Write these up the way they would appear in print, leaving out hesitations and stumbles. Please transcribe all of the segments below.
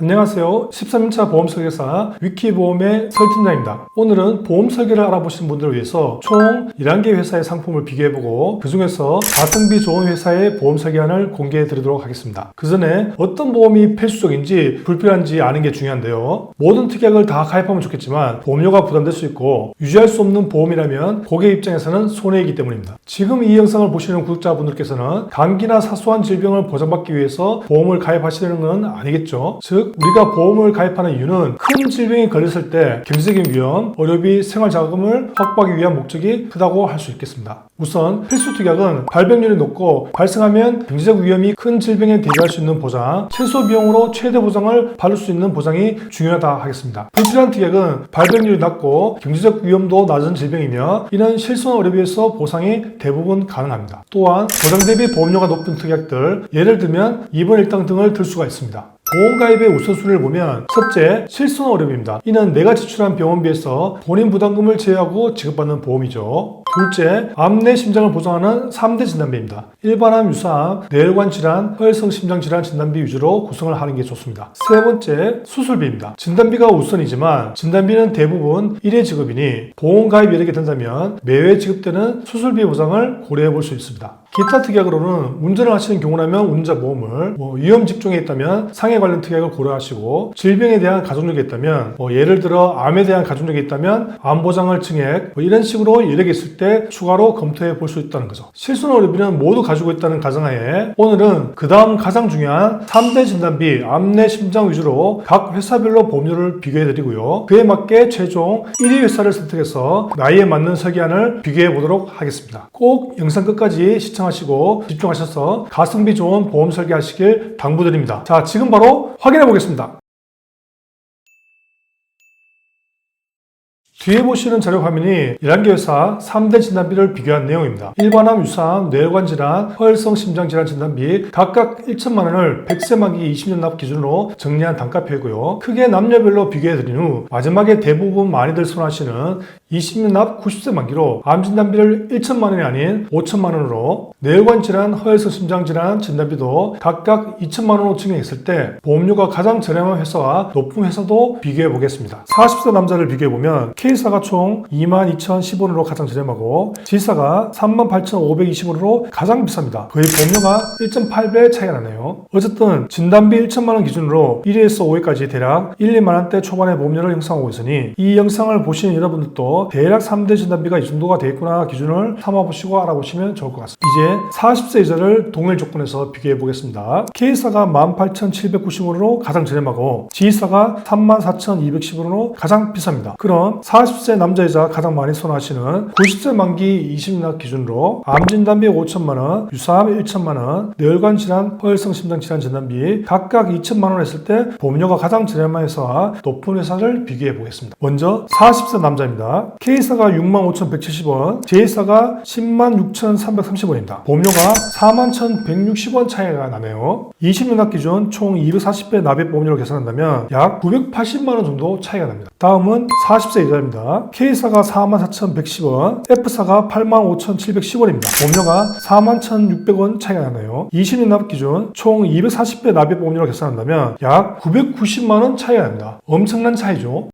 안녕하세요. 13인차 보험설계사 위키보험의 설팀장입니다. 오늘은 보험 설계를 알아보시는 분들을 위해서 총 11개 회사의 상품을 비교해보고 그 중에서 가성비 좋은 회사의 보험 설계안을 공개해 드리도록 하겠습니다. 그 전에 어떤 보험이 필수적인지 불필요한지 아는 게 중요한데요. 모든 특약을 다 가입하면 좋겠지만 보험료가 부담될 수 있고 유지할 수 없는 보험이라면 고객 입장에서는 손해이기 때문입니다. 지금 이 영상을 보시는 구독자분들께서는 감기나 사소한 질병을 보장받기 위해서 보험을 가입하시는 건 아니겠죠. 즉 우리가 보험을 가입하는 이유는 큰 질병이 걸렸을 때 경제적인 위험, 의료비, 생활자금을 확보하기 위한 목적이 크다고 할 수 있겠습니다. 우선 필수 특약은 발병률이 높고 발생하면 경제적 위험이 큰 질병에 대비할 수 있는 보장, 최소 비용으로 최대 보장을 받을 수 있는 보장이 중요하다 하겠습니다. 불필요한 특약은 발병률이 낮고 경제적 위험도 낮은 질병이며 이는 실손 의료비에서 보상이 대부분 가능합니다. 또한 보장 대비 보험료가 높은 특약들, 예를 들면 입원 일당 등을 들 수가 있습니다. 보험가입의 우선순위를 보면 첫째, 실손 의료비입니다. 이는 내가 지출한 병원비에서 본인 부담금을 제외하고 지급받는 보험이죠. 둘째, 암 내 심장을 보장하는 3대 진단비입니다. 일반암, 유사암, 뇌혈관 질환, 허혈성 심장 질환 진단비 위주로 구성을 하는 게 좋습니다. 세 번째, 수술비입니다. 진단비가 우선이지만 진단비는 대부분 1회 지급이니 보험가입 여력이 된다면 매회 지급되는 수술비 보장을 고려해 볼 수 있습니다. 기타 특약으로는 운전을 하시는 경우라면 운전보험을, 위험 직종에 있다면 상해 관련 특약을 고려하시고 질병에 대한 가족력이 있다면 예를 들어 암에 대한 가족력이 있다면 암 보장을 증액 이런 식으로 여력이 있을 때 추가로 검토해 볼 수 있다는 거죠. 실손 의료비는 모두 가지고 있다는 가정하에 오늘은 그 다음 가장 중요한 3대 진단비 암 내 심장 위주로 각 회사별로 보험료를 비교해 드리고요. 그에 맞게 최종 1위 회사를 선택해서 나이에 맞는 설계안을 비교해 보도록 하겠습니다. 꼭 영상 끝까지 시청하시고 집중하셔서 가성비 좋은 보험 설계하시길 당부드립니다. 자, 지금 바로 확인해 보겠습니다. 뒤에 보시는 자료 화면이 11개 회사 3대 진단비를 비교한 내용입니다. 일반암, 유사암, 뇌혈관 질환, 허혈성 심장 질환 진단비 각각 1천만 원을 100세 만기 20년 납 기준으로 정리한 단가표이고요. 크게 남녀별로 비교해 드린 후 마지막에 대부분 많이들 선호하시는 20년 납 90세 만기로 암 진단비를 1천만 원이 아닌 5천만 원으로 뇌혈관 질환, 허혈성 심장 질환 진단비도 각각 2천만 원으로 증액했을 때 보험료가 가장 저렴한 회사와 높은 회사도 비교해 보겠습니다. 40세 남자를 비교해 보면 K사가 총 22,010원으로 가장 저렴하고 G사가 38,520원으로 가장 비쌉니다. 거의 보험료가 1.8배 차이가 나네요. 어쨌든 진단비 1천만 원 기준으로 1위에서 5위까지 대략 1, 2만 원대 초반의 보험료를 형성하고 있으니 이 영상을 보시는 여러분들도 대략 3대 진단비가 이 정도가 되겠구나 기준을 삼아보시고 알아보시면 좋을 것 같습니다. 이제 40세 이자를 동일 조건에서 비교해 보겠습니다. K사가 18,790원으로 가장 저렴하고 G사가 34,210원으로 가장 비쌉니다. 그럼 40세 남자이자 가장 많이 선호하시는 90세 만기 20년 기준으로 암 진단비 5천만 원, 유사암 1천만 원, 뇌혈관 질환, 허혈성 심장 질환 진단비 각각 2천만 원 했을 때 보험료가 가장 저렴한 회사와 높은 회사를 비교해 보겠습니다. 먼저 40세 남자입니다. K사가 65,170원, J사가 106,330원입니다. 보험료가 41,160원 차이가 나네요. 20년 기준 총 240배 납입 보험료를 계산한다면 약 980만 원 정도 차이가 납니다. 다음은 40세 이자입니다. K사가 44,110원, F사가 85,710원입니다. 보험료가 41,600원 차이가 나네요. 20년 납입 기준 총 240배 납입 보험료를 계산한다면 약 990만 원 차이가 납니다. 엄청난 차이죠.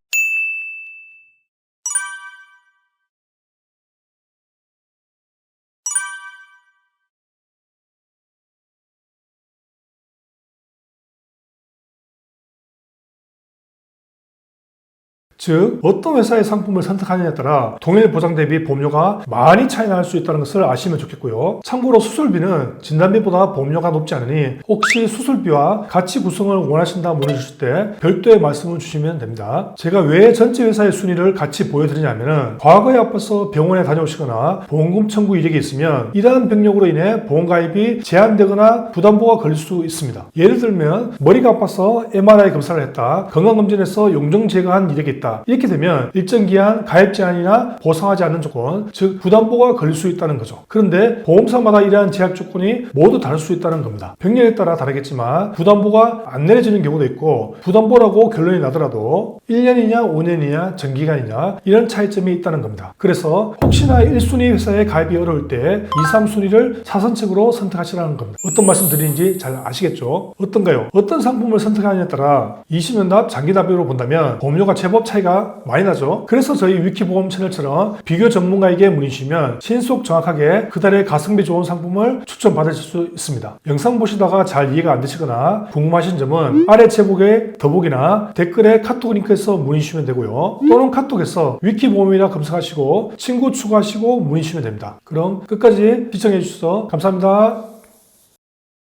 즉 어떤 회사의 상품을 선택하느냐에 따라 동일 보장 대비 보험료가 많이 차이 날 수 있다는 것을 아시면 좋겠고요. 참고로 수술비는 진단비보다 보험료가 높지 않으니 혹시 수술비와 같이 구성을 원하신다 문의 주실 때 별도의 말씀을 주시면 됩니다. 제가 왜 전체 회사의 순위를 같이 보여드리냐면은 과거에 아파서 병원에 다녀오시거나 보험금 청구 이력이 있으면 이러한 병력으로 인해 보험가입이 제한되거나 부담보가 걸릴 수 있습니다. 예를 들면 머리가 아파서 MRI 검사를 했다, 건강검진에서 용종 제거한 이력이 있다, 있다. 이렇게 되면 일정 기한 가입 제한이나 보상하지 않는 조건, 즉 부담보가 걸릴 수 있다는 거죠. 그런데 보험사마다 이러한 제약 조건이 모두 다를 수 있다는 겁니다. 병력에 따라 다르겠지만 부담보가 안 내려지는 경우도 있고 부담보라고 결론이 나더라도 1년이냐 5년이냐 정기간이냐 이런 차이점이 있다는 겁니다. 그래서 혹시나 1순위 회사에 가입이 어려울 때 2, 3순위를 차선책으로 선택하시라는 겁니다. 어떤 말씀 드리는지 잘 아시겠죠? 어떤가요? 어떤 상품을 선택하느냐에 따라 20년납, 장기납으로 본다면 보험료가 제법 차이가 많이 나죠. 그래서 저희 위키보험 채널처럼 비교 전문가에게 문의 주시면 신속 정확하게 그달의 가성비 좋은 상품을 추천받으실 수 있습니다. 영상 보시다가 잘 이해가 안 되시거나 궁금하신 점은 아래 제목에 더보기나 댓글에 카톡 링크에서 문의 주시면 되고요. 또는 카톡에서 위키보험이라 검색하시고 친구 추가하시고 문의 주시면 됩니다. 그럼 끝까지 시청해 주셔서 감사합니다.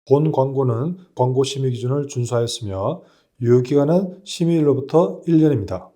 본 광고는 광고 심의 기준을 준수하였으며 유효기간은 심의일로부터 1년입니다.